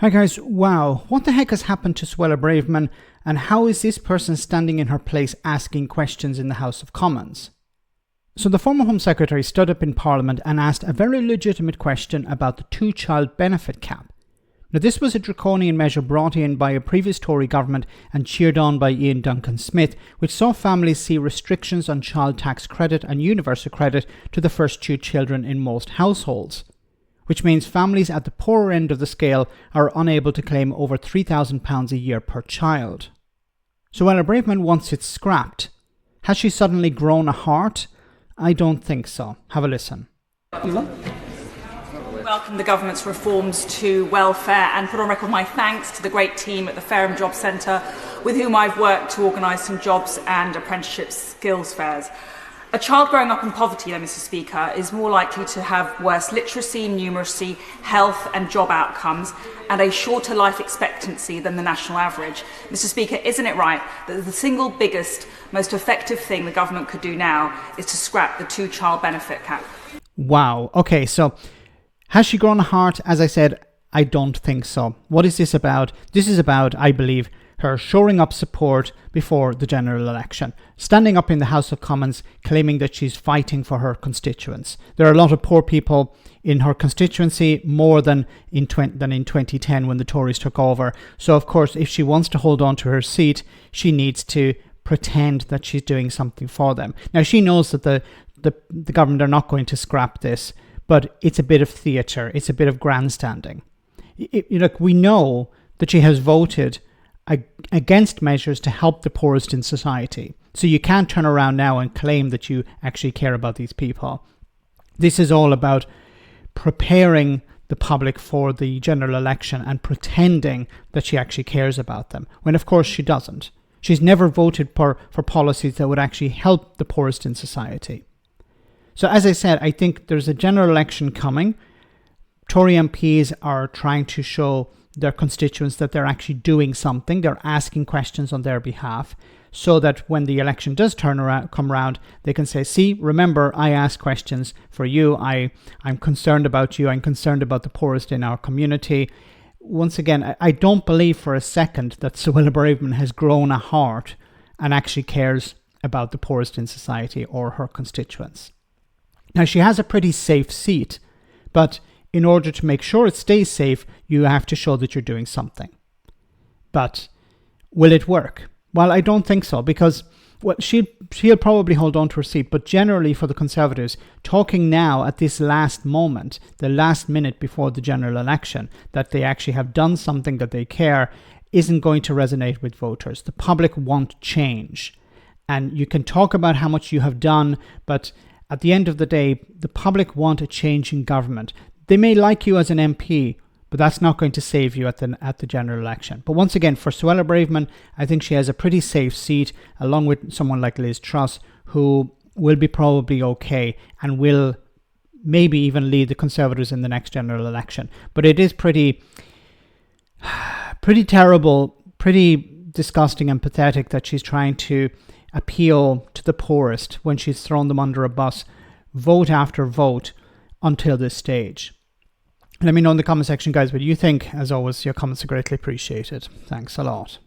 Hi guys, wow, what the heck has happened to Suella Braverman, and how is this person standing in her place asking questions in the House of Commons? So the former Home Secretary stood up in Parliament and asked a very legitimate question about the two-child benefit cap. Now this was a draconian measure brought in by a previous Tory government and cheered on by Ian Duncan Smith, which saw families see restrictions on child tax credit and universal credit to the first two children in most households, which means families at the poorer end of the scale are unable to claim over £3,000 a year per child. Suella Braverman wants it scrapped. Has she suddenly grown a heart? I don't think so. Have a listen. Welcome the government's reforms to welfare and put on record my thanks to the great team at the Fareham Job Centre with whom I've worked to organise some jobs and apprenticeship skills fairs. A child growing up in poverty, Mr. Speaker, is more likely to have worse literacy, numeracy, health and job outcomes and a shorter life expectancy than the national average. Mr. Speaker, isn't it right that the single biggest, most effective thing the government could do now is to scrap the two-child benefit cap? Wow. Okay, so has she grown a heart? As I said, I don't think so. What is this about? This is about, I believe, her shoring up support before the general election, standing up in the House of Commons claiming that she's fighting for her constituents. There are a lot of poor people in her constituency, more than in 2010 when the Tories took over. So of course, if she wants to hold on to her seat, she needs to pretend that she's doing something for them. Now she knows that the government are not going to scrap this, but it's a bit of theatre, it's a bit of grandstanding. We know that she has voted against measures to help the poorest in society. So you can't turn around now and claim that you actually care about these people. This is all about preparing the public for the general election and pretending that she actually cares about them, when of course she doesn't. She's never voted for policies that would actually help the poorest in society. So as I said, I think there's a general election coming. Tory MPs are trying to show their constituents that they're actually doing something. They're asking questions on their behalf so that when the election does come around, they can say, see, remember, I asked questions for you. I'm concerned about you. I'm concerned about the poorest in our community. Once again, I don't believe for a second that Suella Braverman has grown a heart and actually cares about the poorest in society or her constituents. Now, she has a pretty safe seat, but in order to make sure it stays safe, you have to show that you're doing something. But will it work? Well, I don't think so, because she'll probably hold on to her seat, but generally for the Conservatives, talking now at this last moment, the last minute before the general election, that they actually have done something, that they care, isn't going to resonate with voters. The public want change. And you can talk about how much you have done, but at the end of the day, the public want a change in government. They may like you as an MP, but that's not going to save you at the general election. But once again, for Suella Braverman, I think she has a pretty safe seat, along with someone like Liz Truss, who will be probably okay and will maybe even lead the Conservatives in the next general election. But it is pretty terrible, pretty disgusting and pathetic that she's trying to appeal to the poorest when she's thrown them under a bus, vote after vote, until this stage. Let me know in the comment section, guys, what you think. As always, your comments are greatly appreciated. Thanks a lot.